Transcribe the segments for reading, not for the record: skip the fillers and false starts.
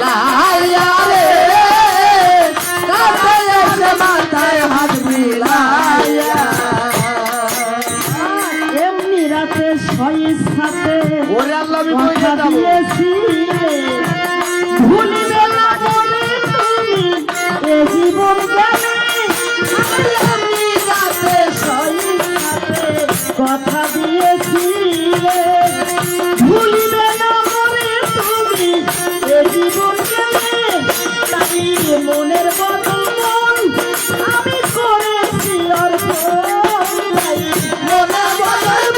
লাইয়া রে কাছে এসে মাথায় হাত বুলাইয়া এমনি রাতে সয়ের সাথে ওরে আল্লাহ আমি কই কথা যাব দিয়েছি ভুলিবে না বলে তুমি এ জীবন গেলে আমি রাতে সয়ের সাথে কথা দিয়েছি ভুলিবে না বলে তুমি এ জীবন গেলে তাই মনের বদল মন আমি করেছি অর্পণ মনে বদল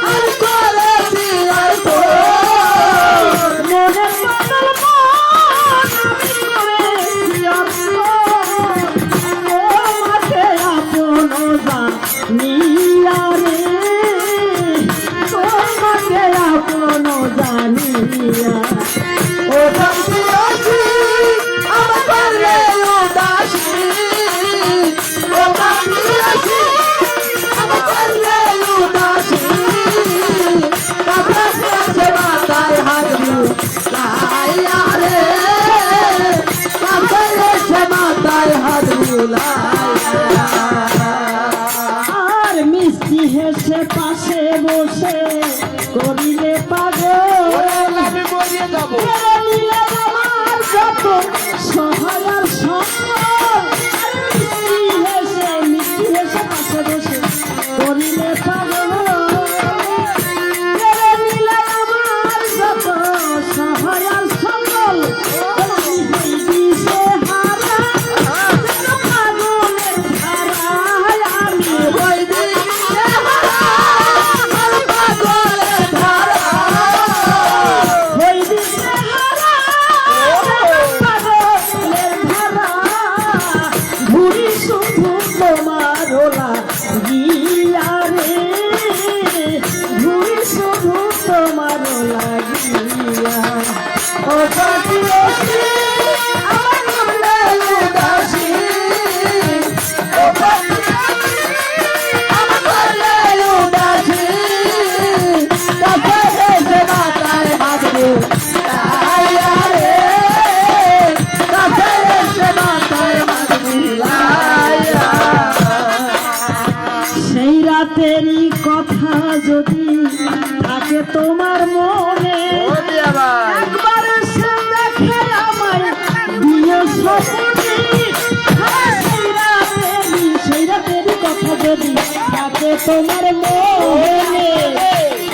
আর করেছি আর তো মনের বদল মন আমি করেছি অর্পণ তোমাকে আপন জানিয়া রে তোমাকে আপন জানিয়া ও শান্তি আমার করলে উদাসী ও শান্তি আমার করলে উদাসী কাছে এসে মাথায় হাত বুলাইয়া রে কাছে এসে মাথায় হাত বুলাইয়া আর মিষ্টি হেসে পাশে বসে করিলে পাগল আমি মরিয়ে যাবো কেড়ে নিলে আমার যত সহায়ার সম্বল মিষ্টি হেসে পাশে বসে করিলে পাগল কেড়ে নিলে আমার যত সহায়ার সম্বল আমি হইবি সে হারা যেন পাগলের ধারায় আমি ওই দিকে আমার পাগলে ধারা হইবি সে হারা যেন পাগলের ধারা ঘুরি শুধু তোমার লাগিয়া রে ঘুরি শুধু তোমার লাগিয়া ও শান্তি আমার করলে উদাসী ও শান্তি আমার করলে উদাসী কাছে এসে মাথায় হাত বুলাইয়া রে কাছে এসে মাথায় হাত বুলাইয়া সেই রাতেরই কথা যদি থাকে তোমার মনে একবার সে দেখে আমায় দিও স্বপ্নে সেই রাতেরই কথা যদি থাকে তোমার মনে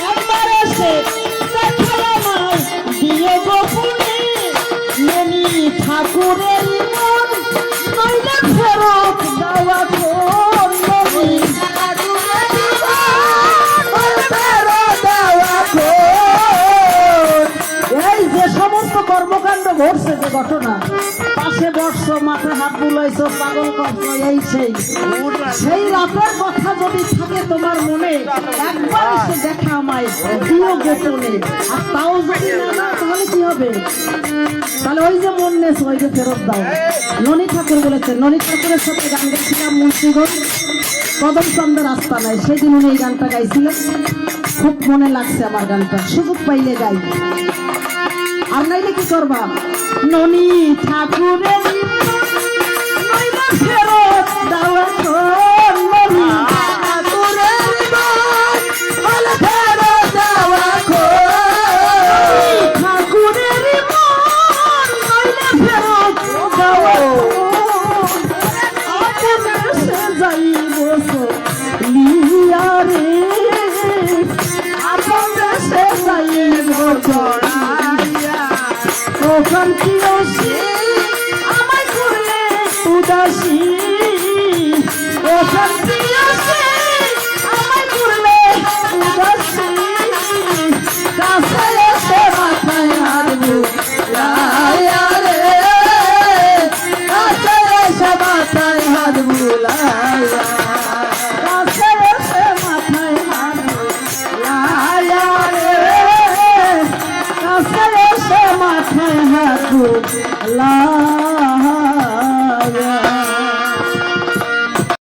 একবার সে দেখে আমায় দিও গোপনে মনি ঠাকুরের মন নইলে ফেরত দেওয়া কোন মনি এই যে সমস্ত কর্মকাণ্ড ঘটছে যে ঘটনা পাশে বসছো মাথায় হাত বুলাইছো পাগল করছো এই সেই রাতের কথা যদি থাকে তোমার মনে একবার এসে দেখা আমায় দিও গোপনে আর তাও যদি না দাও তাহলে কি হবে তাহলে ওই যে মন নেছ ওই যে ফেরত দাও ননী ঠাকুর বলেছে ননী ঠাকুরের সাথে গান গেছিলাম মুন্সিগঞ্জ কদমচন্দ্রের আস্তানায় সেদিন উনি এই গানটা গাইছিলেন খুব মনে লাগছে আমার গানটা সুযোগ পাইলে গাই আর নাইলে কি করবা ননী ঠাকুরের নইলে ফেরত দাও এখন ননী ঠাকুরের মন নইলে ফেরত দাও আপন সে যাইব লিয়া রে আপন সে যাইব জড়াইয়া ওখান কি আমায় করলে উদাসী ওখান কি আমায় করলে উদাসী কাছে এসে মাথায় হাত বুলাইয়া রে কাছে এসে মাথায় হাত বুলাইয়া কাছে এসে মাথায় হাত লাইয়া রে কাছে এসে মাথায় হাত লা